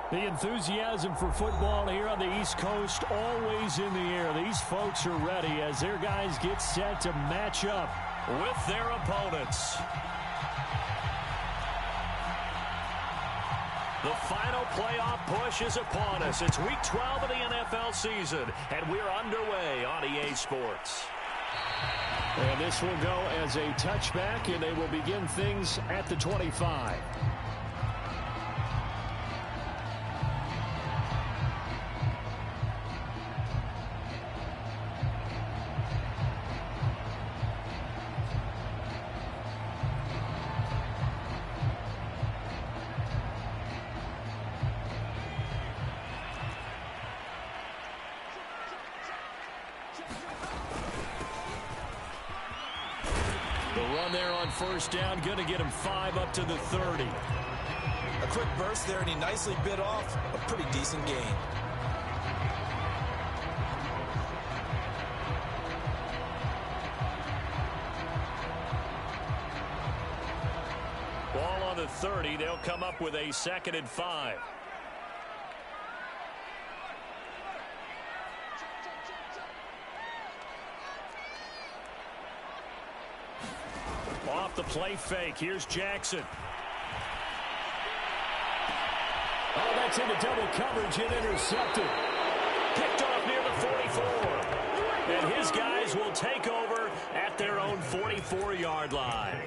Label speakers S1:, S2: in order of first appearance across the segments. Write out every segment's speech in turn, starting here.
S1: The enthusiasm for football here on the East Coast always in the air. These folks are ready as their guys get set to match up with their opponents. The final playoff push is upon us. It's Week 12 of the NFL season, and we're underway on EA Sports. And this will go as a touchback, and they will begin things at the 25. There on first down, going to get him 5 up to the 30.
S2: A quick burst there, and he nicely bit off a pretty decent gain.
S1: Ball on the 30. They'll come up with a 2nd and 5. Off the play fake. Here's Jackson. Oh, that's into double coverage and intercepted. Picked off near the 44. And his guys will take over at their own 44-yard line.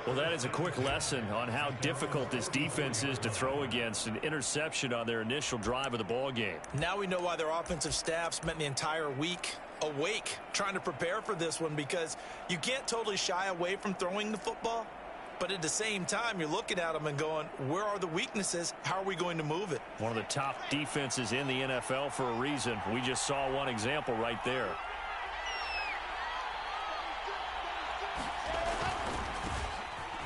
S1: Well, that is a quick lesson on how difficult this defense is to throw against. An interception on their initial drive of the ball game.
S2: Now we know why their offensive staff spent the entire week awake trying to prepare for this one, because you can't totally shy away from throwing the football, but at the same time you're looking at them and going, where are the weaknesses? How are we going to move it?
S1: One of the top defenses in the NFL for a reason. We just saw one example right there.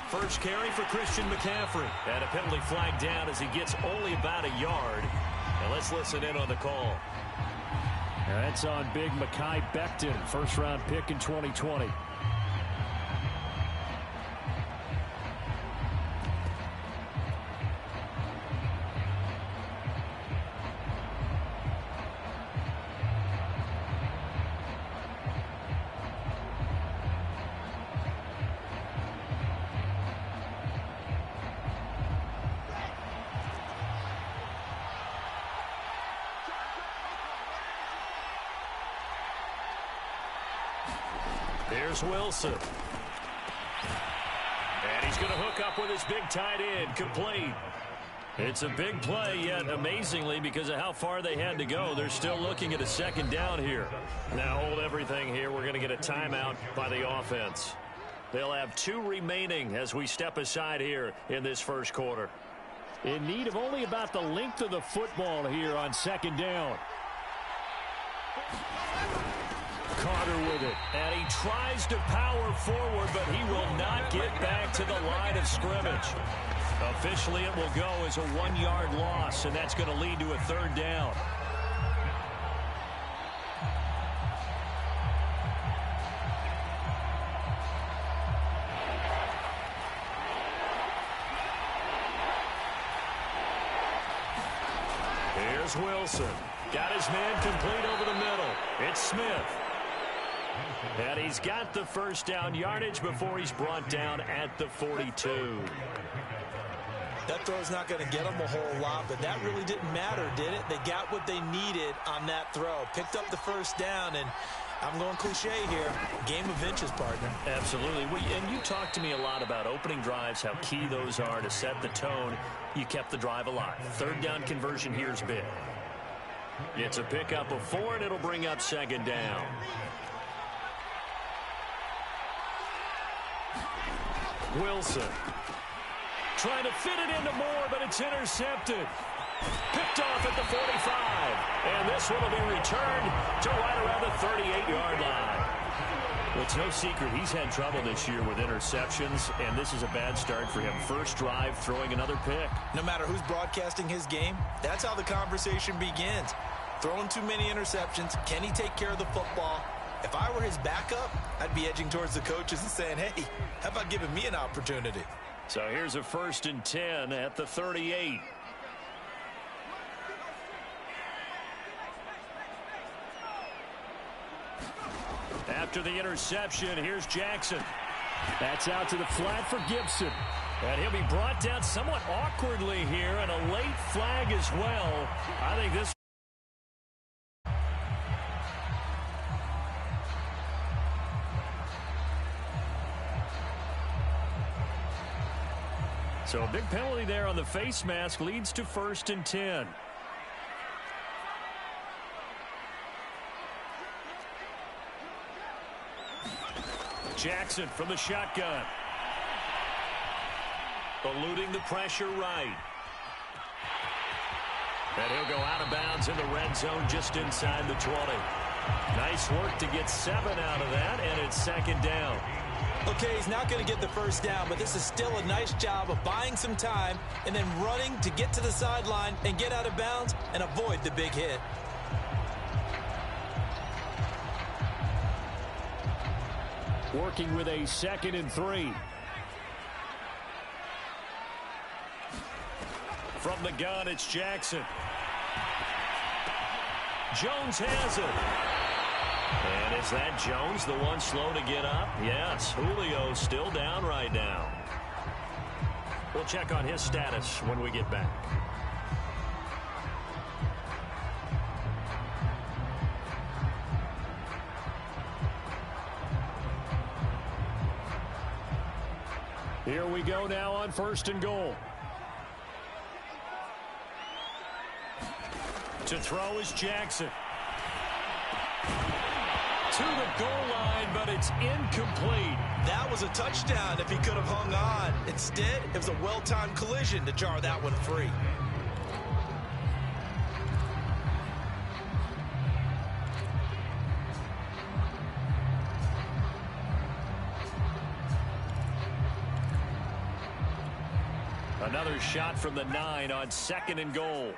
S1: First carry for Christian McCaffrey. And a penalty flag down as he gets only about a yard. And let's listen in on the call. That's on big Mekhi Becton, first-round pick in 2020. Here's Wilson. And he's going to hook up with his big tight end, complete. It's a big play, yet amazingly, because of how far they had to go, they're still looking at a 2nd down here. Now hold everything here. We're going to get a timeout by the offense. They'll have 2 remaining as we step aside here in this first quarter. In need of only about the length of the football here on 2nd down. Carter with it, and he tries to power forward, but he will not get back to the line of scrimmage. Officially, it will go as a 1-yard loss, and that's going to lead to a 3rd down. Here's Wilson. Got his man complete over the middle. It's Smith. And he's got the first down yardage before he's brought down at the 42.
S2: That throw's not going to get them a whole lot, but that really didn't matter, did it? They got what they needed on that throw. Picked up the first down, and I'm going cliche here. Game of inches, partner.
S1: Absolutely. And you talked to me a lot about opening drives, how key those are to set the tone. You kept the drive alive. 3rd down conversion here's big. It's a pickup of 4, and it'll bring up 2nd down. Wilson trying to fit it into Moore, but it's intercepted. Picked off at the 45. And this one will be returned to right around the 38-yard line. Well, it's no secret he's had trouble this year with interceptions, and this is a bad start for him. First drive, throwing another pick.
S2: No matter who's broadcasting his game, that's how the conversation begins. Throwing too many interceptions. Can he take care of the football? If I were his backup, I'd be edging towards the coaches and saying, hey, how about giving me an opportunity?
S1: So here's a 1st and 10 at the 38. after the interception. Here's Jackson.
S3: That's out to the flat for Gibson.
S1: And he'll be brought down somewhat awkwardly here, and a late flag as well. I think this... So a big penalty there on the face mask leads to 1st and 10. Jackson from the shotgun. Eluding the pressure right. And he'll go out of bounds in the red zone just inside the 20. Nice work to get 7 out of that, and it's 2nd down.
S2: Okay, he's not going to get the 1st down, but this is still a nice job of buying some time and then running to get to the sideline and get out of bounds and avoid the big hit.
S3: Working with a 2nd and 3.
S1: From the gun, it's Jackson. Jones has it. And is that Jones, the one slow to get up? Yes, Julio still down right now. We'll check on his status when we get back.
S3: Here we go now on 1st and goal.
S1: To throw is Jackson. To the goal line, but it's incomplete.
S2: That was a touchdown if he could have hung on. Instead, it was a well-timed collision to jar that one free.
S1: Another shot from the 9 on 2nd and goal.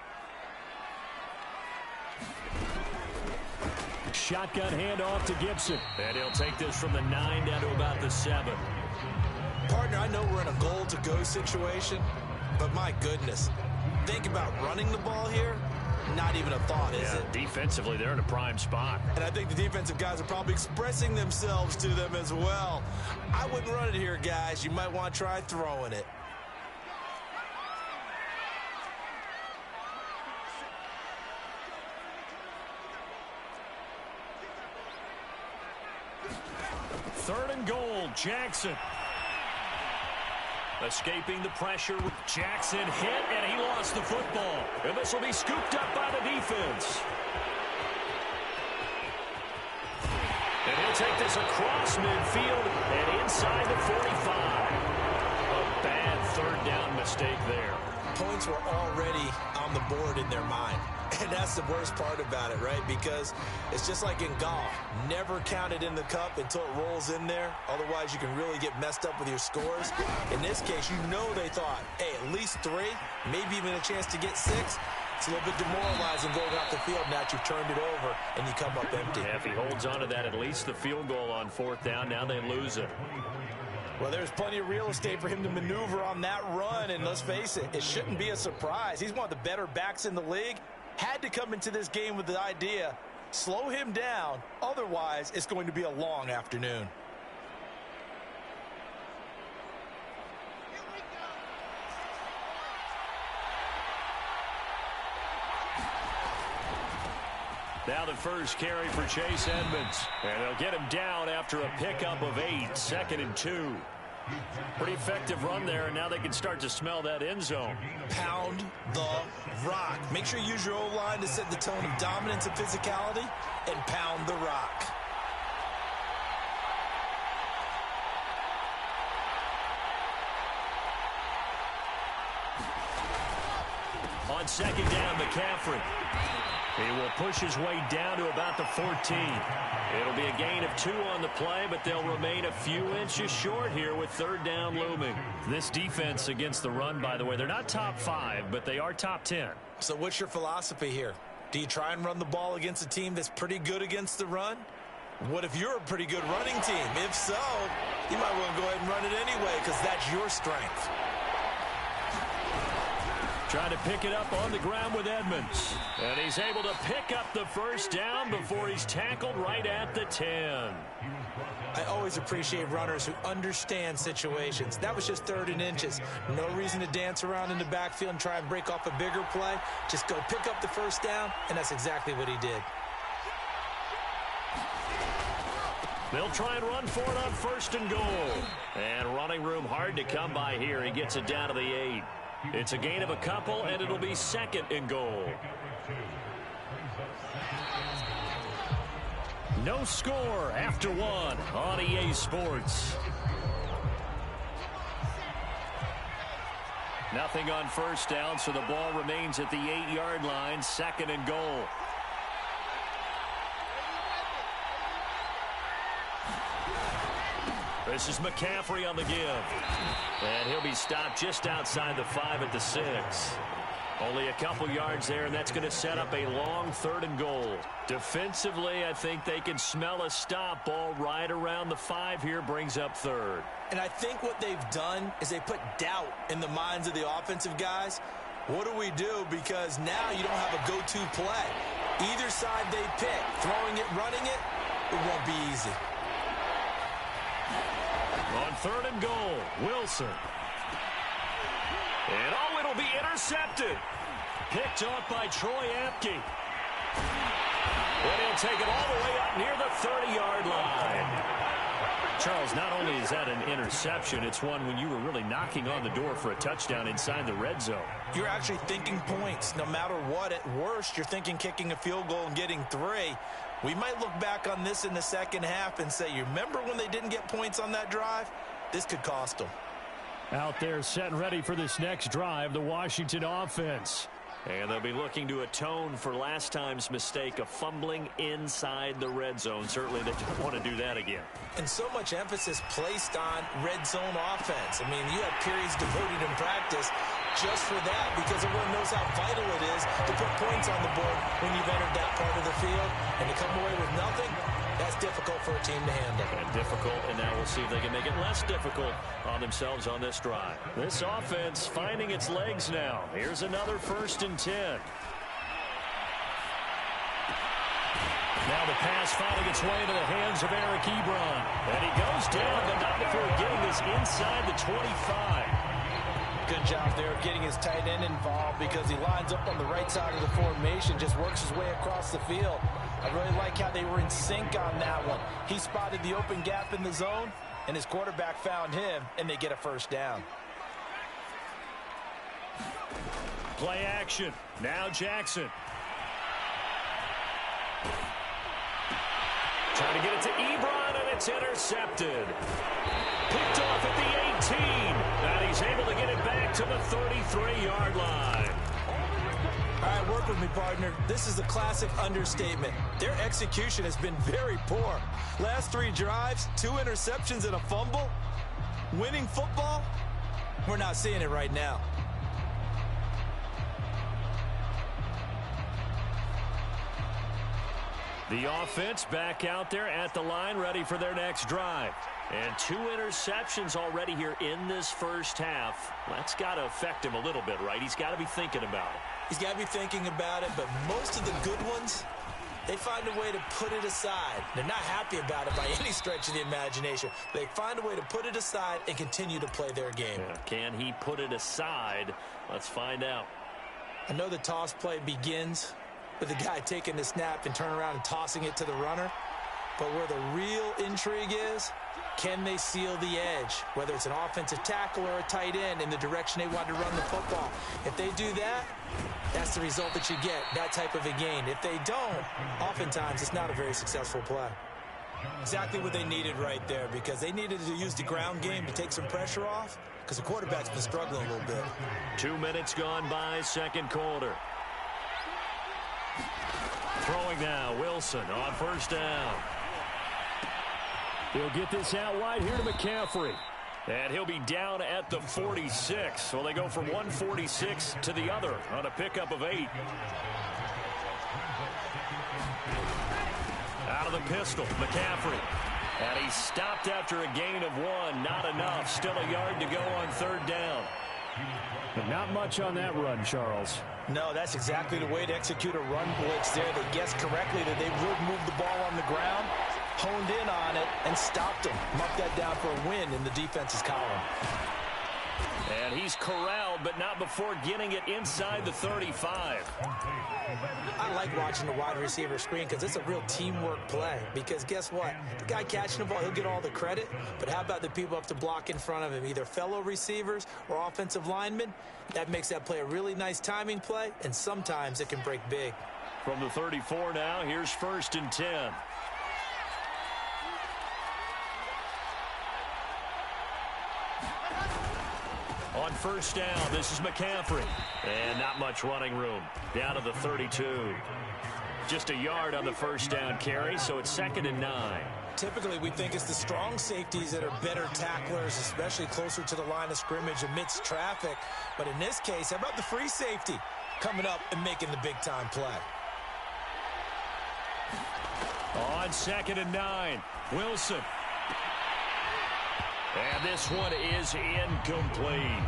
S3: Shotgun handoff to Gibson.
S1: And he'll take this from the 9 down to about the 7.
S2: Partner, I know we're in a goal-to-go situation, but my goodness, think about running the ball here. Not even a thought, is it?
S1: Defensively, they're in a prime spot.
S2: And I think the defensive guys are probably expressing themselves to them as well. I wouldn't run it here, guys. You might want to try throwing it.
S1: Third and goal, Jackson. Escaping the pressure. Jackson hit, and he lost the football. And this will be scooped up by the defense. And he'll take this across midfield and inside the 45. A bad 3rd down mistake there.
S2: Points were already on the board in their mind. And that's the worst part about it, right? Because it's just like in golf. Never count it in the cup until it rolls in there. Otherwise, you can really get messed up with your scores. In this case, you know they thought, hey, at least 3, maybe even a chance to get 6. It's a little bit demoralizing going off the field now that you've turned it over and you come up empty.
S1: Yeah, if he holds on to that, at least the field goal on 4th down. Now they lose it.
S2: Well, there's plenty of real estate for him to maneuver on that run. And let's face it, it shouldn't be a surprise. He's one of the better backs in the league. Had to come into this game with the idea, slow him down. Otherwise, it's going to be a long afternoon.
S1: Now the first carry for Chase Edmonds. And they'll get him down after a pickup of 8, 2nd and 2. Pretty effective run there, and now they can start to smell that end zone.
S2: Pound the rock. Make sure you use your O-line to set the tone of dominance and physicality, and pound the rock.
S1: On 2nd down, McCaffrey. He will push his way down to about the 14. It'll be a gain of 2 on the play, but they'll remain a few inches short here with 3rd down looming. This defense against the run, by the way, they're not top 5, but they are top 10.
S2: So what's your philosophy here? Do you try and run the ball against a team that's pretty good against the run? What if you're a pretty good running team? If so, you might want to go ahead and run it anyway because that's your strength.
S1: Trying to pick it up on the ground with Edmonds. And he's able to pick up the first down before he's tackled right at the 10.
S2: I always appreciate runners who understand situations. That was just 3rd and inches. No reason to dance around in the backfield and try and break off a bigger play. Just go pick up the first down, and that's exactly what he did.
S1: They'll try and run for it on 1st and goal. And running room hard to come by here. He gets it down to the 8. It's a gain of a couple, and it'll be 2nd and goal. No score after 1 on EA Sports. Nothing on 1st down, so the ball remains at the 8-yard line, 2nd and goal. This is McCaffrey on the give. And he'll be stopped just outside the 5 at the 6. Only a couple yards there, and that's going to set up a long 3rd and goal. Defensively, I think they can smell a stop. Ball right around the 5 here, brings up 3rd.
S2: And I think what they've done is they put doubt in the minds of the offensive guys. What do we do? Because now you don't have a go-to play. Either side they pick, throwing it, running it, it won't be easy.
S1: On 3rd and goal, Wilson. And it'll be intercepted. Picked off by Troy Apke. And he'll take it all the way up near the 30-yard line. Charles, not only is that an interception, it's one when you were really knocking on the door for a touchdown inside the red zone.
S2: You're actually thinking points. No matter what, at worst, you're thinking kicking a field goal and getting 3. We might look back on this in the second half and say, you remember when they didn't get points on that drive? This could cost them.
S3: Out there set and ready for this next drive, the Washington offense.
S1: And they'll be looking to atone for last time's mistake of fumbling inside the red zone. Certainly they don't want to do that again.
S2: And so much emphasis placed on red zone offense. I mean, you have periods devoted in practice just for that because everyone knows how vital it is to put points on the board when you've entered that part of the field. And to come away with nothing, that's difficult for a team to handle.
S1: And difficult, and now we'll see if they can make it less difficult on themselves on this drive. This offense finding its legs now. Here's another 1st and 10. Now the pass finding its way into the hands of Eric Ebron. And he goes down, but not before getting this inside the 25.
S2: Good job there of getting his tight end involved because he lines up on the right side of the formation, just works his way across the field. I really like how they were in sync on that one. He spotted the open gap in the zone, and his quarterback found him, and they get a 1st down.
S1: Play action. Now Jackson. Trying to get it to Ebron, and it's intercepted. Picked off at the 18. And he's able to get it back to the 33-yard line.
S2: All right, work with me, partner. This is a classic understatement. Their execution has been very poor. Last 3 drives, 2 interceptions and a fumble. Winning football? We're not seeing it right now.
S1: The offense back out there at the line, ready for their next drive. And 2 interceptions already here in this first half. That's got to affect him a little bit, right? He's got to be thinking about it.
S2: He's got to be thinking about it, but most of the good ones, they find a way to put it aside. They're not happy about it by any stretch of the imagination. They find a way to put it aside and continue to play their game.
S1: Yeah, can he put it aside? Let's find out.
S2: I know the toss play begins with the guy taking the snap and turning around and tossing it to the runner. But where the real intrigue is, can they seal the edge? Whether it's an offensive tackle or a tight end in the direction they want to run the football. If they do that, that's the result that you get, that type of a gain. If they don't, oftentimes it's not a very successful play. Exactly what they needed right there because they needed to use the ground game to take some pressure off because the quarterback's been struggling a little bit.
S1: 2 minutes gone by, second quarter. Throwing now, Wilson on 1st down.
S3: He'll get this out wide here to McCaffrey.
S1: And he'll be down at the 46. So they go from 146 to the other on a pickup of 8. Out of the pistol, McCaffrey. And he's stopped after a gain of 1. Not enough. Still a yard to go on 3rd down.
S3: But not much on that run, Charles.
S2: No, that's exactly the way to execute a run blitz there. They guessed correctly that they would move the ball on the ground, honed in on it, and stopped them. Mark that down for a win in the defense's column.
S1: And he's corralled, but not before getting it inside the 35.
S2: I like watching the wide receiver screen because it's a real teamwork play. Because guess what? The guy catching the ball, he'll get all the credit. But how about the people up to block in front of him, either fellow receivers or offensive linemen? That makes that play a really nice timing play, and sometimes it can break big.
S1: From the 34 now, here's 1st and 10. On 1st down, this is McCaffrey. And not much running room. Down to the 32. Just a yard on the 1st down carry, so it's 2nd and 9.
S2: Typically, we think it's the strong safeties that are better tacklers, especially closer to the line of scrimmage amidst traffic. But in this case, how about the free safety coming up and making the big-time play?
S1: On 2nd and 9, Wilson. And this one is incomplete.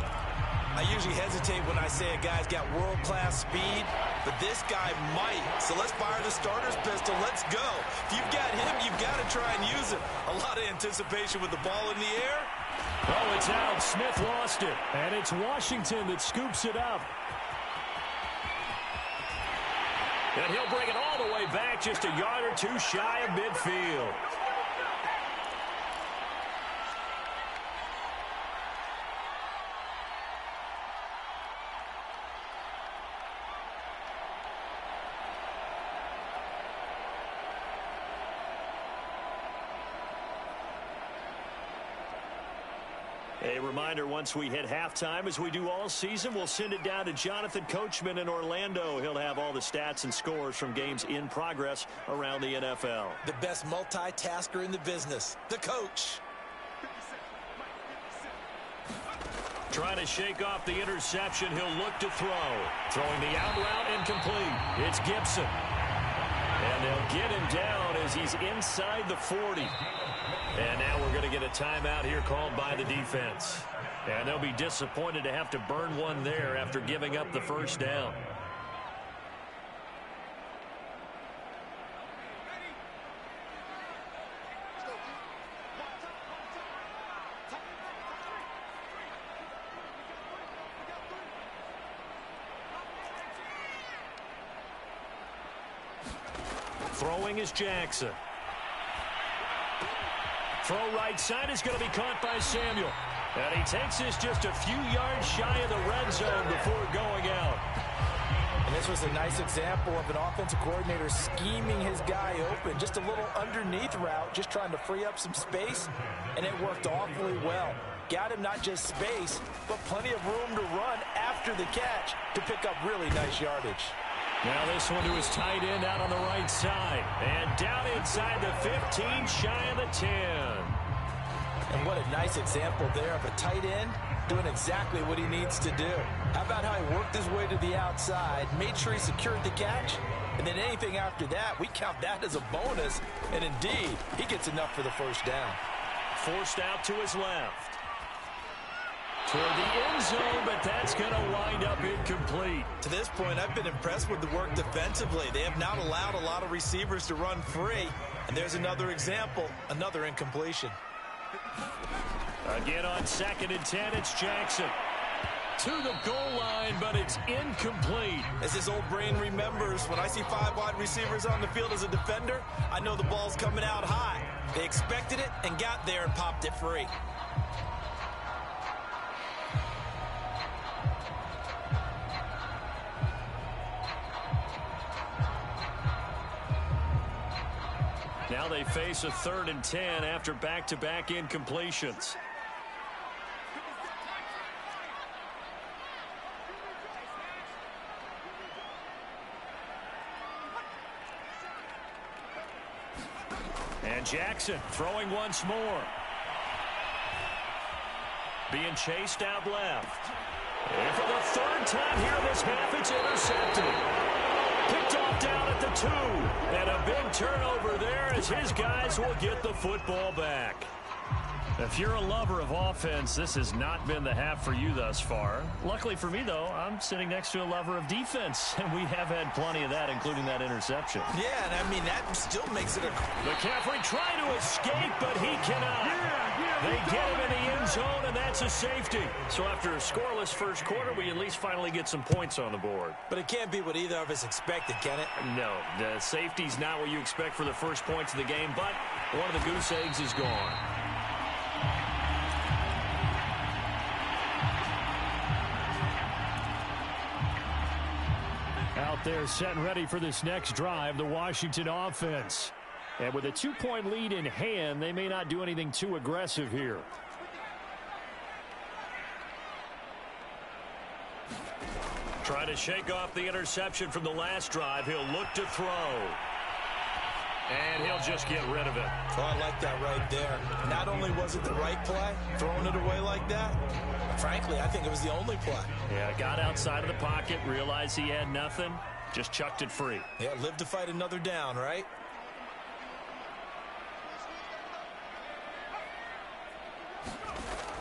S2: I usually hesitate when I say a guy's got world-class speed, but this guy might. So let's fire the starter's pistol. Let's go. If you've got him, you've got to try and use him. A lot of anticipation with the ball in the air.
S3: Oh, it's out. Smith lost it. And it's Washington that scoops it up.
S1: And he'll bring it all the way back, just a yard or two shy of midfield. A reminder, once we hit halftime, as we do all season, we'll send it down to Jonathan Coachman in Orlando. He'll have all the stats and scores from games in progress around the NFL.
S2: The best multitasker in the business, the coach.
S1: Trying to shake off the interception, he'll look to throw. Throwing the out route incomplete. It's Gibson. And they'll get him down as he's inside the 40. And now we're going to get a timeout here called by the defense. And they'll be disappointed to have to burn one there after giving up the 1st down. Throwing is Jackson. Throw right side is going to be caught by Samuel. And he takes this just a few yards shy of the red zone before going out.
S2: And this was a nice example of an offensive coordinator scheming his guy open. Just a little underneath route, just trying to free up some space. And it worked awfully well. Got him not just space, but plenty of room to run after the catch to pick up really nice yardage.
S1: Now this one to his tight end out on the right side. And down inside the 15, shy of the 10.
S2: And what a nice example there of a tight end doing exactly what he needs to do. How about how he worked his way to the outside, made sure he secured the catch, and then anything after that, we count that as a bonus. And indeed, he gets enough for the 1st down.
S1: Forced out to his left. Toward the end zone, but that's going to wind up incomplete.
S2: To this point, I've been impressed with the work defensively. They have not allowed a lot of receivers to run free. And there's another example, another incompletion.
S1: Again on 2nd and 10, it's Jackson. To the goal line, but it's incomplete.
S2: As his old brain remembers, when I see 5 wide receivers on the field as a defender, I know the ball's coming out high. They expected it and got there and popped it free.
S1: Now they face a 3rd and 10 after back-to-back incompletions. And Jackson throwing once more. Being chased out left. And for the 3rd time here in this half, it's intercepted. Picked off down at the 2. And a big turnover there as his guys will get the football back. If you're a lover of offense, this has not been the half for you thus far. Luckily for me, though, I'm sitting next to a lover of defense, and we have had plenty of that, including that interception.
S2: Yeah, and I mean, that still makes it a...
S1: McCaffrey trying to escape, but he cannot. They get him in the end zone, and that's a safety. So after a scoreless first quarter, we at least finally get some points on the board.
S2: But it can't be what either of us expected, can it?
S1: No, the safety's not what you expect for the first points of the game, but one of the goose eggs is gone.
S3: Out there set and ready for this next drive, the Washington offense. And with a 2-point lead in hand, they may not do anything too aggressive here.
S1: Trying to shake off the interception from the last drive. He'll look to throw. And he'll just get rid of it.
S2: Oh, I like that right there. Not only was it the right play, throwing it away like that, frankly, I think it was the only play.
S1: Yeah, got outside of the pocket, realized he had nothing, just chucked it free.
S2: Yeah, live to fight another down, right?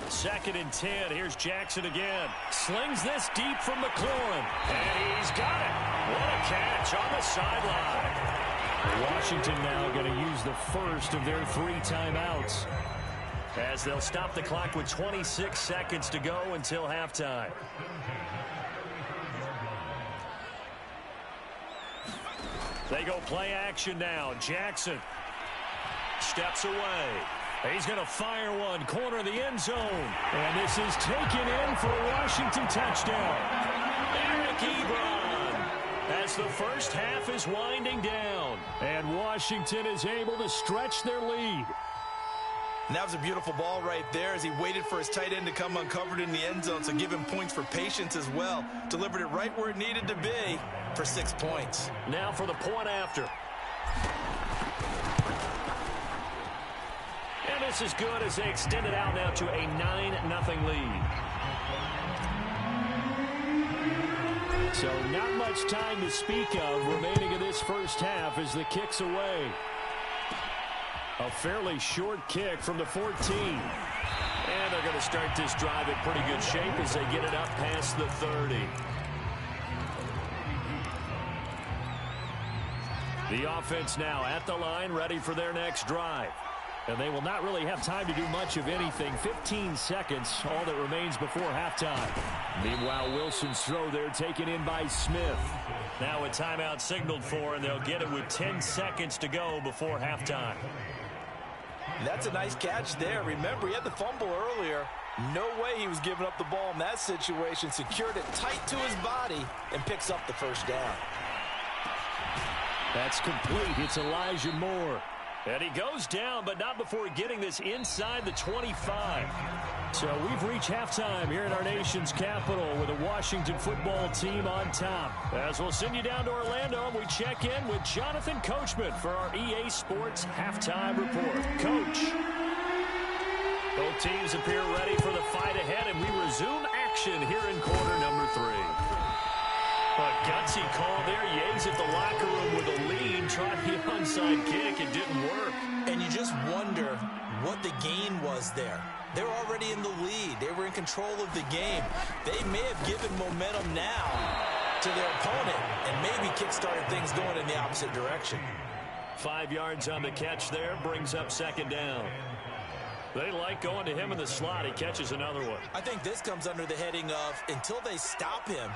S1: Second and 10. Here's Jackson again. Slings this deep from McLaurin. And he's got it. What a catch on the sideline.
S3: Washington now going to use the first of their 3 timeouts,
S1: as they'll stop the clock with 26 seconds to go until halftime. They go play action now. Jackson steps away. He's going to fire one, corner of the end zone.
S3: And this is taken in for a Washington touchdown.
S1: Eric Ebron, as the first half is winding down.
S3: And Washington is able to stretch their lead.
S2: And that was a beautiful ball right there as he waited for his tight end to come uncovered in the end zone, so give him points for patience as well. Delivered it right where it needed to be for 6 points.
S1: Now for the point after. And this is good as they extend it out now to a 9-0 lead.
S3: So not much time to speak of remaining in this first half as the kick's away. A fairly short kick from the 14.
S1: And they're going to start this drive in pretty good shape as they get it up past the 30. The offense now at the line, ready for their next drive. And they will not really have time to do much of anything. 15 seconds, all that remains before halftime.
S3: Meanwhile, Wilson's throw there taken in by Smith.
S1: Now a timeout signaled for, and they'll get it with 10 seconds to go before halftime.
S2: That's a nice catch there. Remember, he had the fumble earlier. No way he was giving up the ball in that situation. Secured it tight to his body and picks up the first down.
S3: That's complete. It's Elijah Moore.
S1: And he goes down, but not before getting this inside the 25.
S3: So we've reached halftime here in our nation's capital with the Washington football team on top.
S1: As we'll send you down to Orlando, and we check in with Jonathan Coachman for our EA Sports Halftime Report. Coach. Both teams appear ready for the fight ahead, and we resume action here in quarter number 3. A gutsy call there. Yates at the locker room with a lead. Tried the onside kick. It didn't work.
S2: And you just wonder what the gain was there. They were already in the lead. They were in control of the game. They may have given momentum now to their opponent and maybe kick-started things going in the opposite direction.
S1: 5 yards on the catch there. Brings up second down. They like going to him in the slot. He catches another one.
S2: I think this comes under the heading of until they stop him,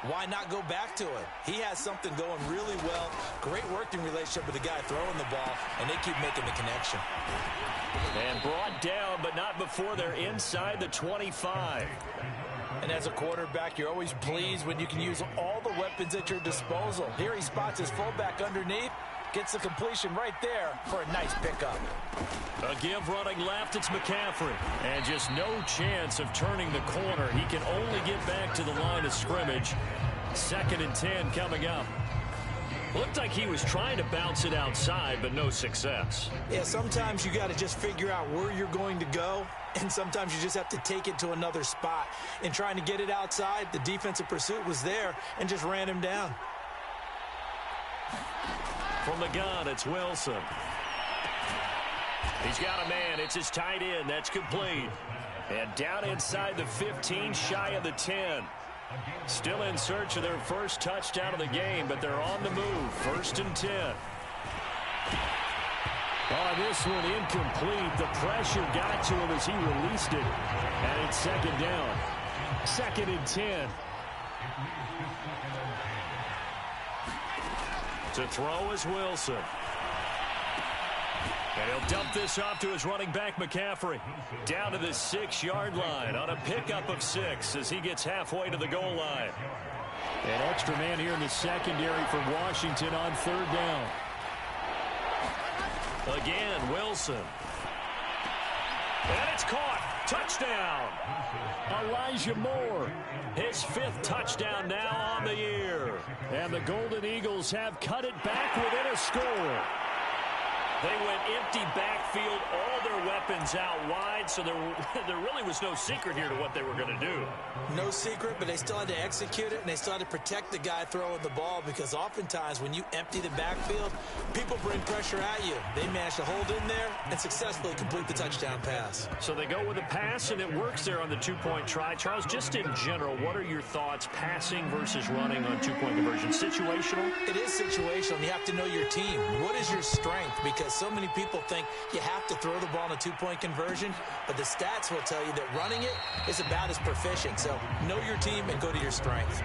S2: why not go back to it? He has something going really well. Great working relationship with the guy throwing the ball, and they keep making the connection.
S1: And brought down, but not before they're inside the 25.
S2: And as a quarterback, you're always pleased when you can use all the weapons at your disposal. Here he spots his fullback underneath, gets the completion right there for a nice pickup.
S1: A give running left, it's McCaffrey. And just no chance of turning the corner. He can only get back to the line of scrimmage. 2nd and 10 coming up. Looked like he was trying to bounce it outside, but no success.
S2: Yeah, sometimes you got to just figure out where you're going to go, and sometimes you just have to take it to another spot. In trying to get it outside, the defensive pursuit was there and just ran him down.
S1: From the gun, it's Wilson. He's got a man. It's his tight end. That's complete. And down inside the 15, shy of the 10. Still in search of their first touchdown of the game, but they're on the move. 1st and 10.
S3: Oh, this one incomplete. The pressure got to him as he released it. And it's 2nd down. 2nd and 10.
S1: To throw is Wilson. And he'll dump this off to his running back, McCaffrey. Down to the 6-yard line on a pickup of 6 as he gets halfway to the goal line.
S3: An extra man here in the secondary for Washington on 3rd down.
S1: Again, Wilson. And it's caught. Touchdown.
S3: Elijah Moore.
S1: His 5th touchdown now on the year.
S3: And the Golden Eagles have cut it back within a score.
S1: They went empty backfield, all their weapons out wide, so there really was no secret here to what they were going to do.
S2: No secret, but they still had to execute it, and they still had to protect the guy throwing the ball, because oftentimes when you empty the backfield, people bring pressure at you. They managed to hold in there and successfully complete the touchdown pass.
S1: So they go with a pass, and it works there on the 2-point try. Charles, just in general, what are your thoughts passing versus running on 2-point conversion? Situational?
S2: It is situational, and you have to know your team. What is your strength? Because so many people think you have to throw the ball in a 2-point conversion, but the stats will tell you that running it is about as proficient. So know your team and go to your strength.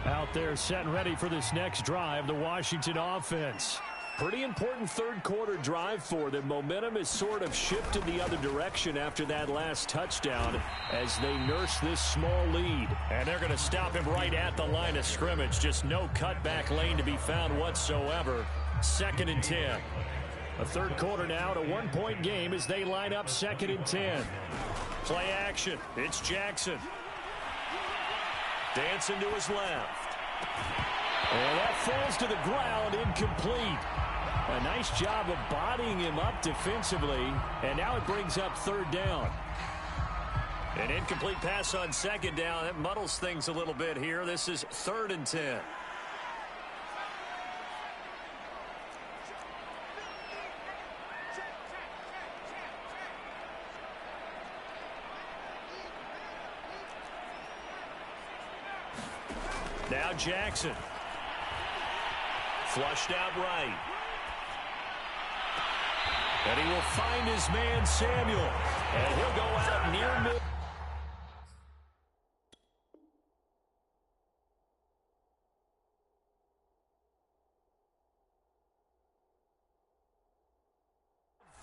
S3: Out there set and ready for this next drive, the Washington offense. Pretty important 3rd quarter drive for them. Momentum has sort of shifted the other direction after that last touchdown as they nurse this small lead.
S1: And they're going to stop him right at the line of scrimmage. Just no cutback lane to be found whatsoever. 2nd and 10.
S3: A 3rd quarter now, a 1-point game as they line up 2nd and 10.
S1: Play action. It's Jackson. Dancing to his left.
S3: And that falls to the ground, incomplete. A nice job of bodying him up defensively, and now it brings up 3rd down.
S1: An incomplete pass on 2nd down. That muddles things a little bit here. This is 3rd and 10. Now Jackson. Flushed out right. And he will find his man Samuel. And he'll go out near mid.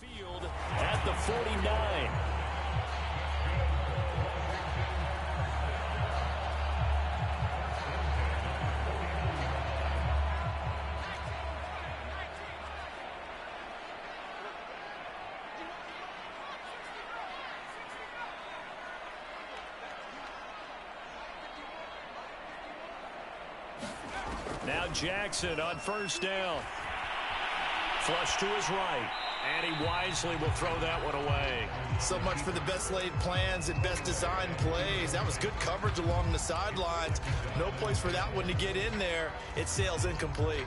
S1: Field at the 49. Now Jackson on 1st down. Flush to his right. And he wisely will throw that one away.
S2: So much for the best laid plans and best designed plays. That was good coverage along the sidelines. No place for that one to get in there. It sails incomplete.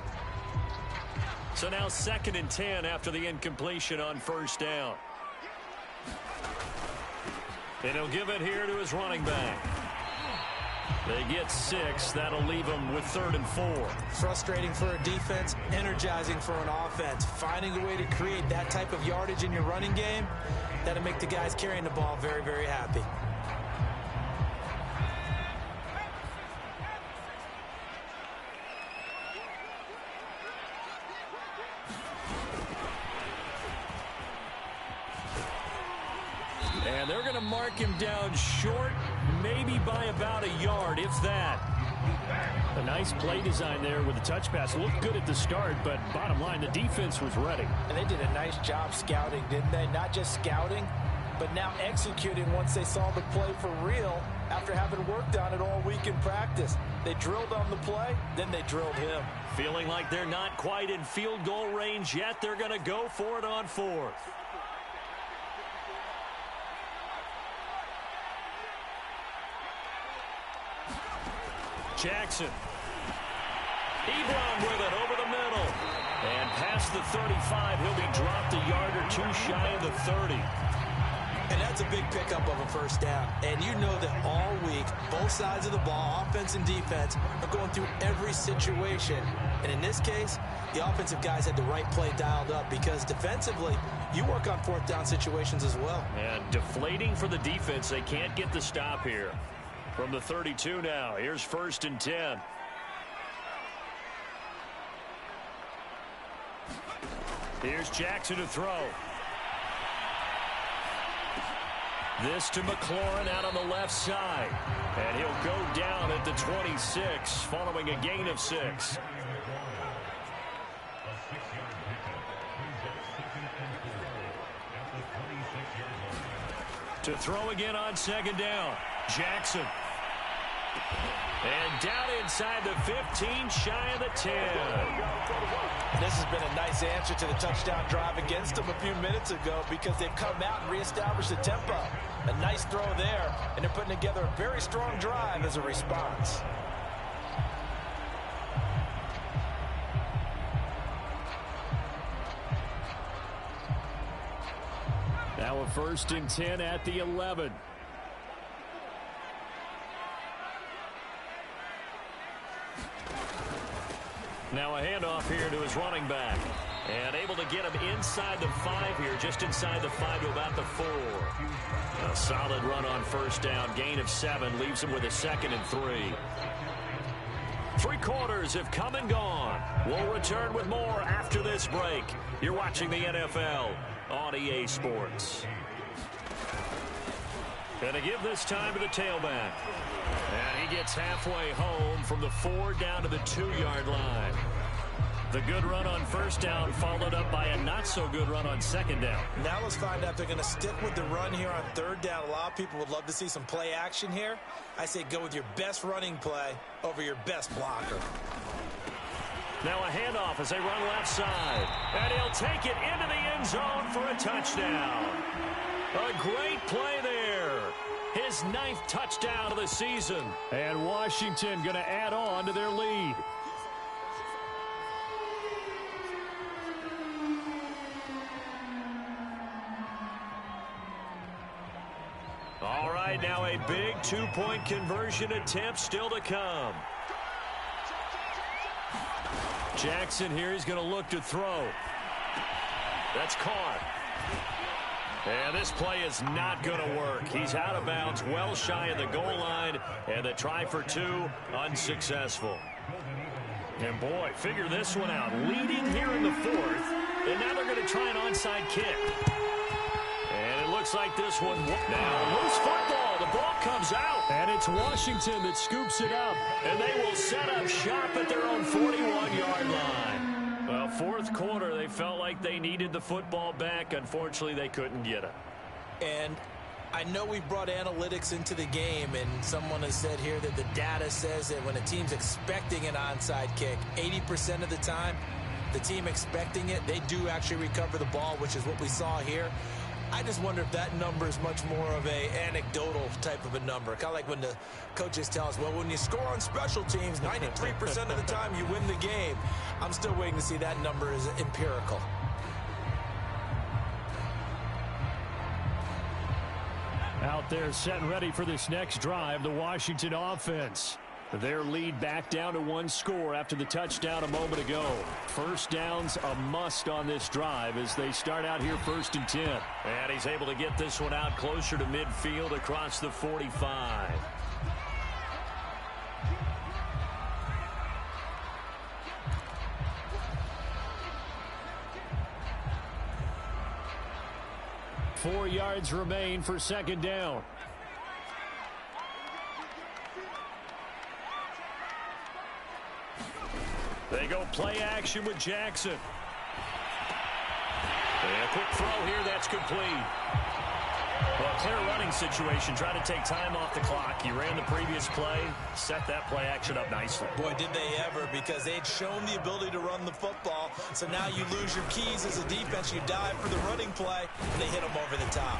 S1: So now 2nd and 10 after the incompletion on 1st down. And he'll give it here to his running back. They get 6. That'll leave them with 3rd and 4.
S2: Frustrating for a defense, energizing for an offense. Finding a way to create that type of yardage in your running game, that'll make the guys carrying the ball very, very happy.
S3: And they're going to mark him down short, maybe by about a yard, if that. A nice play design there with the touch pass. Looked good at the start, but bottom line, the defense was ready.
S2: And they did a nice job scouting, didn't they? Not just scouting, but now executing once they saw the play for real after having worked on it all week in practice. They drilled on the play, then they drilled him.
S1: Feeling like they're not quite in field goal range yet, they're going to go for it on 4th. Jackson. Ebron with it over
S3: across the 35. He'll be dropped a yard or two shy of the 30.
S2: And that's a big pickup of a first down. And you know that all week, both sides of the ball, offense and defense, are going through every situation. And in this case, the offensive guys had the right play dialed up because defensively, you work on fourth down situations as well.
S3: And deflating for the defense. They can't get the stop here. From the 32 now, here's 1st and 10. Here's Jackson to throw. This to McLaurin out on the left side. And he'll go down at the 26 following a gain of 6. To throw again on 2nd down. Jackson. And down inside the 15, shy of the 10.
S2: This has been a nice answer to the touchdown drive against them a few minutes ago because they've come out and reestablished the tempo. A nice throw there, and they're putting together a very strong drive as a response.
S3: Now a 1st and 10 at the 11. Now a handoff here to his running back. And able to get him inside the 5 here, just inside the 5 to about the 4. A solid run on 1st down. Gain of 7 leaves him with a 2nd and 3. 3 quarters have come and gone. We'll return with more after this break. You're watching the NFL on EA Sports. And to give this time to the tailback. And he gets halfway home from the 4 down to the 2-yard line. The good run on 1st down followed up by a not-so-good run on 2nd down.
S2: Now let's find out if they're going to stick with the run here on 3rd down. A lot of people would love to see some play action here. I say go with your best running play over your best blocker.
S3: Now a handoff as they run left side. And he'll take it into the end zone for a touchdown. A great play there. His 9th touchdown of the season. And Washington going to add on to their lead. All right, now a big 2-point conversion attempt still to come. Jackson here, he's going to look to throw. That's caught. And this play is not going to work. He's out of bounds, well shy of the goal line, and the try for 2 unsuccessful. And boy, figure this one out. Leading here in the 4th, and now they're going to try an onside kick. And it looks like this one. Now, loose football. The ball comes out. And it's Washington that scoops it up. And they will set up shop at their own 41-yard line. Well, 4th quarter, they felt like they needed the football back. Unfortunately, they couldn't get it.
S2: And I know we brought analytics into the game, and someone has said here that the data says that when a team's expecting an onside kick, 80% of the time, the team expecting it, they do actually recover the ball, which is what we saw here. I just wonder if that number is much more of a anecdotal type of a number. Kind of like when the coaches tell us, well, when you score on special teams, 93% of the time you win the game. I'm still waiting to see that number is empirical.
S3: Out there set and ready for this next drive, the Washington offense. Their lead back down to 1 score after the touchdown a moment ago. 1st down's a must on this drive as they start out here 1st and 10. And he's able to get this one out closer to midfield across the 45. Four yards remain for 2nd down. They go play action with Jackson. And a quick throw here, that's complete. Well, clear running situation. Try to take time off the clock. You ran the previous play, set that play action up nicely.
S2: Boy, did they ever, because they'd shown the ability to run the football. So now you lose your keys as a defense. You dive for the running play, and they hit them over the top.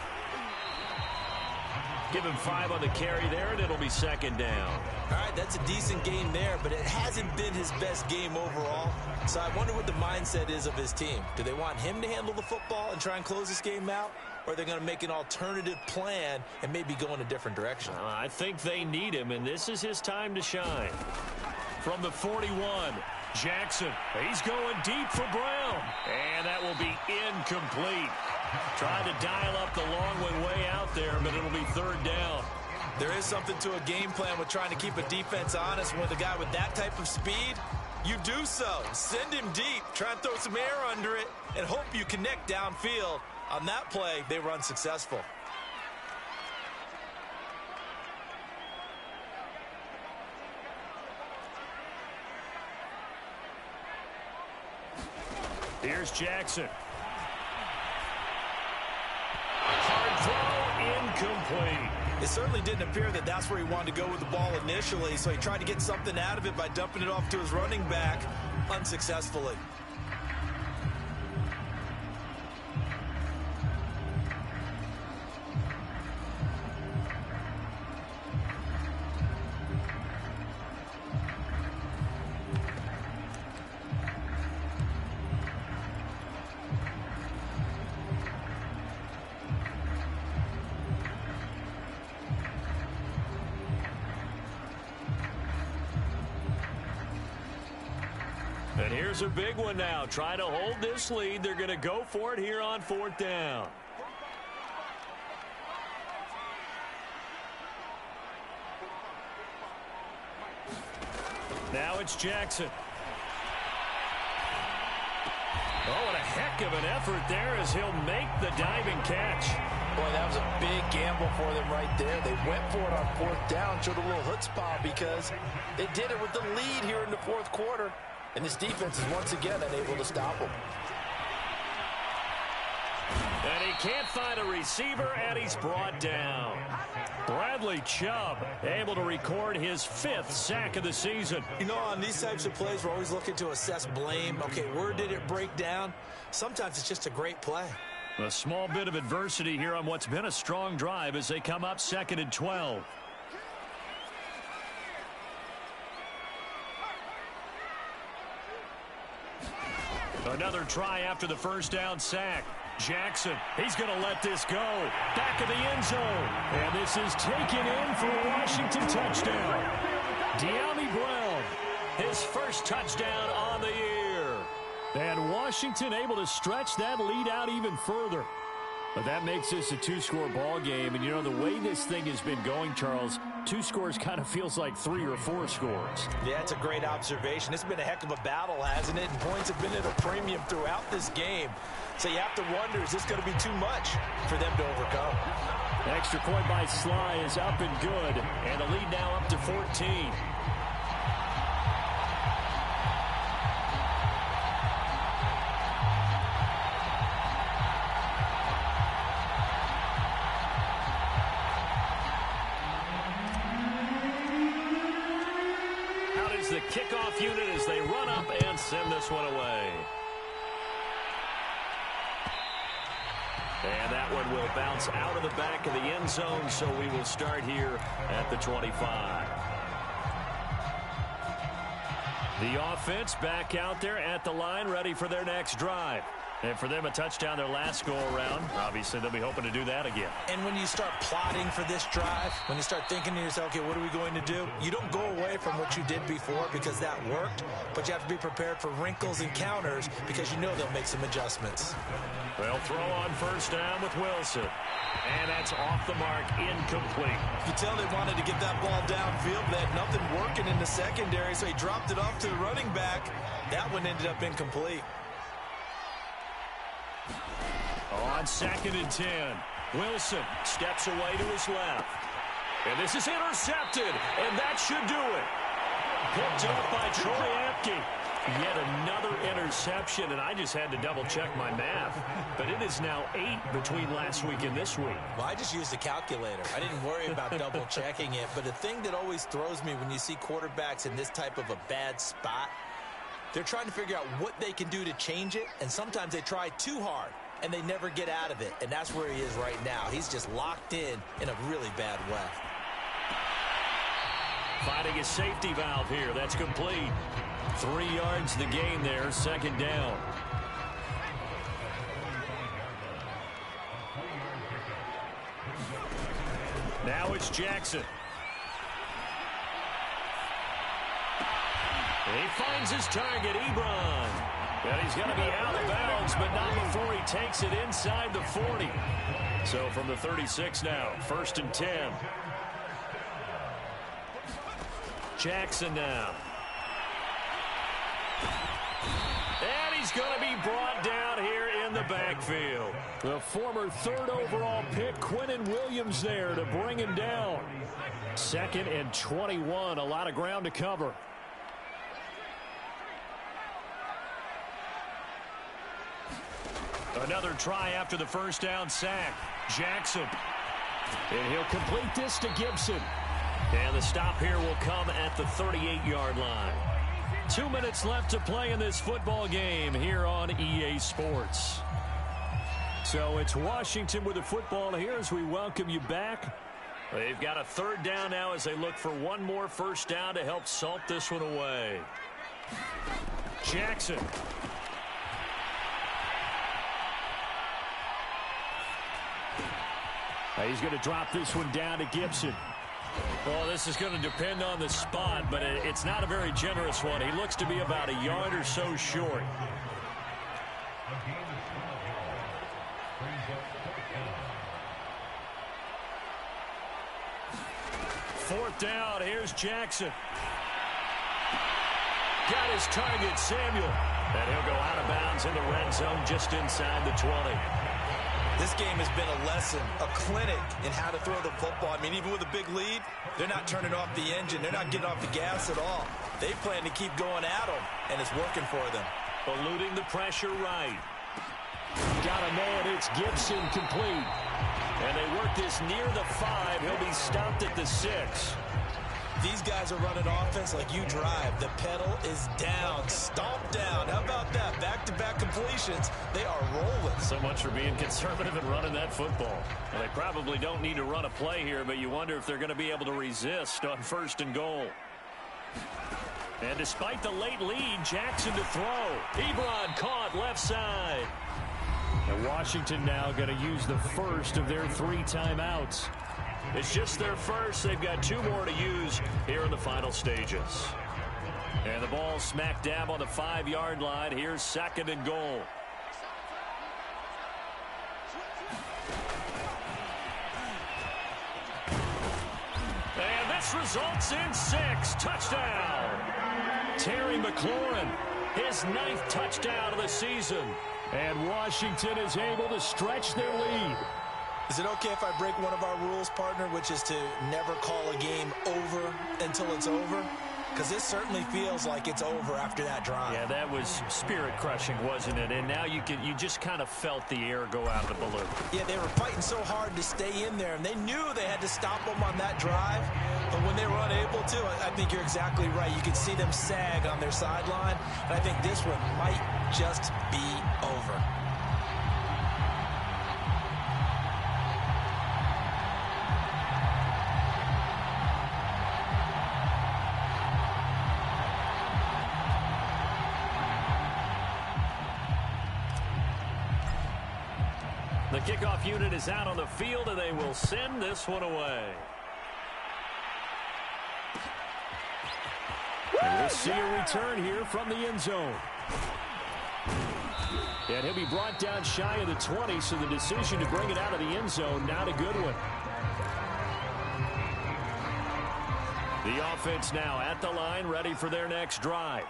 S1: Give him 5 on the carry there, and it'll be second down.
S2: All right, that's a decent game there, but it hasn't been his best game overall. So I wonder what the mindset is of his team. Do they want him to handle the football and try and close this game out? Or are they going to make an alternative plan and maybe go in a different direction?
S1: I think they need him, and this is his time to shine. From the 41, Jackson. He's going deep for Brown. And that will be incomplete. Trying to dial up the long way out there, but it'll be third down.
S2: There is something to a game plan with trying to keep a defense honest. With a guy with that type of speed, you do so. Send him deep. Try and throw some air under it and hope you connect downfield. On that play, they run successful.
S1: Here's Jackson. Hard throw, incomplete.
S2: It certainly didn't appear that that's where he wanted to go with the ball initially, so he tried to get something out of it by dumping it off to his running back unsuccessfully.
S1: And here's a big one now. Trying to hold this lead. They're going to go for it here on fourth down. Now it's Jackson. Oh, and a heck of an effort there as he'll make the diving catch.
S2: Boy, that was a big gamble for them right there. They went for it on fourth down, showed a little chutzpah because they did it with the lead here in the fourth quarter. And this defense is once again unable to stop him.
S1: And he can't find a receiver, and he's brought down. Bradley Chubb able to record his 5th sack of the season.
S2: You know, on these types of plays, we're always looking to assess blame. Okay, where did it break down? Sometimes it's just a great play.
S1: A small bit of adversity here on what's been a strong drive as they come up 2nd and 12. Another try after the first down sack. Jackson, he's going to let this go. Back of the end zone. And this is taken in for a Washington touchdown. De'Ami Brown, his first touchdown on the year. And Washington able to stretch that lead out even further. But that makes this a 2-score ball game. And, you know, the way this thing has been going, Charles, 2 scores kind of feels like 3 or 4 scores.
S2: Yeah, it's a great observation. It's been a heck of a battle, hasn't it? And points have been at a premium throughout this game. So you have to wonder, is this going to be too much for them to overcome?
S1: Extra point by Sly is up and good. And the lead now up to 14. The kickoff unit as they run up and send this one away. And that one will bounce out of the back of the end zone, so we will start here at the 25. The offense back out there at the line, ready for their next drive. And for them, a touchdown their last go-around. Obviously, they'll be hoping to do that again.
S2: And when you start plotting for this drive, when you start thinking to yourself, okay, what are we going to do? You don't go away from what you did before because that worked, but you have to be prepared for wrinkles and counters because you know they'll make some adjustments.
S1: They'll throw on first down with Wilson. And that's off the mark, incomplete.
S2: You tell they wanted to get that ball downfield, but they had nothing working in the secondary, so he dropped it off to the running back. That one ended up incomplete.
S1: On 2nd and 10, Wilson steps away to his left. And this is intercepted, and that should do it. Picked up by Troy Apke. Yet another interception, and I just had to double-check my math. But it is now 8 between last week and this week.
S2: Well, I just used a calculator. I didn't worry about double-checking it. But the thing that always throws me when you see quarterbacks in this type of a bad spot, they're trying to figure out what they can do to change it, and sometimes they try too hard. and they never get out of it. And that's where he is right now. He's just locked in a really bad way.
S1: Finding a safety valve here. That's complete. 3 yards the gain there, second down. Now it's Jackson. He finds his target, Ebron. And he's going to be out of bounds, but not before he takes it inside the 40. So from the 36 now, 1st and 10. Jackson now. And he's going to be brought down here in the backfield. The former 3rd overall pick, Quinnen Williams, there to bring him down. 2nd and 21, a lot of ground to cover. Another try after the first down sack. Jackson. And he'll complete this to Gibson. And the stop here will come at the 38-yard line. 2 minutes left to play in this football game here on EA Sports. So it's Washington with the football here as we welcome you back. They've got a 3rd down now as they look for one more first down to help salt this one away. Jackson. He's going to drop this one down to Gibson. Well, this is going to depend on the spot, but it's not a very generous one. He looks to be about a yard or so short. Fourth down, here's Jackson. Got his target, Samuel. And he'll go out of bounds in the red zone just inside the 20.
S2: This game has been a lesson, a clinic in how to throw the football. I mean, even with a big lead, they're not turning off the engine. They're not getting off the gas at all. They plan to keep going at them, and it's working for them.
S1: Eluding the pressure right.
S3: Got to know it. It's Gibson complete.
S1: And they work this near the 5. He'll be stopped at the 6.
S2: These guys are running offense like you drive. The pedal is down, stomp down. How about that? Back-to-back completions. They are rolling.
S1: So much for being conservative and running that football. Well, they probably don't need to run a play here, but you wonder if they're going to be able to resist on 1st and goal. And despite the late lead, Jackson to throw. Ebron caught left side.
S3: And Washington now going to use the first of their 3 timeouts.
S1: It's just their first. They've got 2 more to use here in the final stages. And the ball smack dab on the 5-yard line. Here's 2nd and goal. And this results in 6. Touchdown. Terry McLaurin, his 9th touchdown of the season.
S3: And Washington is able to stretch their lead.
S2: Is it okay if I break one of our rules, partner, which is to never call a game over until it's over? Because this certainly feels like it's over after that drive.
S1: Yeah, that was spirit-crushing, wasn't it? And now you just kind of felt the air go out of the balloon.
S2: Yeah, they were fighting so hard to stay in there, and they knew they had to stop them on that drive. But when they were unable to, I think you're exactly right. You could see them sag on their sideline, and I think this one might just be over.
S1: The kickoff unit is out on the field, and they will send this one away.
S3: And we'll see a return here from the end zone. And he'll be brought down shy of the 20, so the decision to bring it out of the end zone, not a good one.
S1: The offense now at the line, ready for their next drive.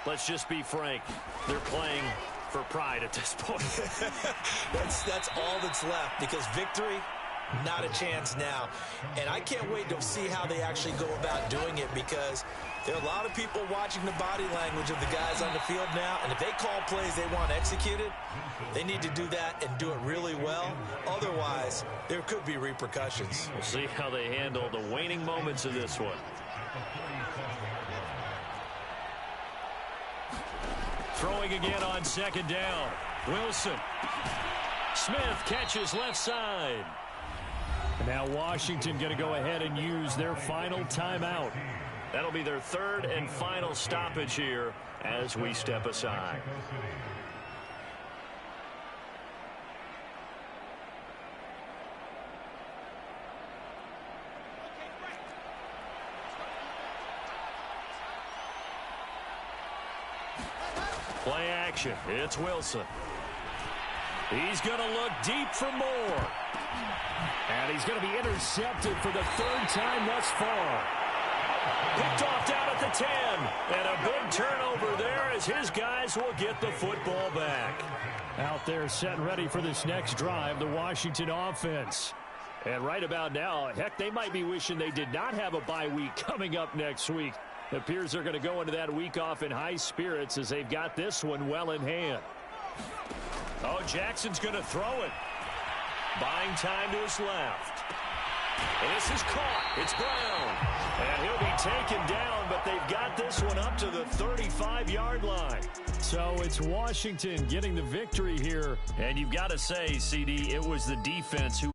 S1: Let's just be frank. They're playing for pride at this point.
S2: That's all that's left, because victory, not a chance now. And I can't wait to see how they actually go about doing it, because there are a lot of people watching the body language of the guys on the field now, and if they call plays they want executed, they need to do that and do it really well. Otherwise, there could be repercussions.
S1: We'll see how they handle the waning moments of this one. Throwing again on 2nd down. Wilson. Smith catches left side.
S3: And now Washington going to go ahead and use their final timeout.
S1: That'll be their third and final stoppage here as we step aside. Play action. It's Wilson. He's going to look deep for more.
S3: And he's going to be intercepted for the third time thus far.
S1: Picked off down at the 10. And a big turnover there as his guys will get the football back.
S3: Out there set and ready for this next drive, the Washington offense. And right about now, heck, they might be wishing they did not have a bye week coming up next week. It appears they're going to go into that week off in high spirits as they've got this one well in hand.
S1: Oh, Jackson's going to throw it. Buying time to his left. And this is caught. It's Brown. And he'll be taken down, but they've got this one up to the 35-yard line.
S3: So it's Washington getting the victory here.
S1: And you've got to say, CD, it was the defense who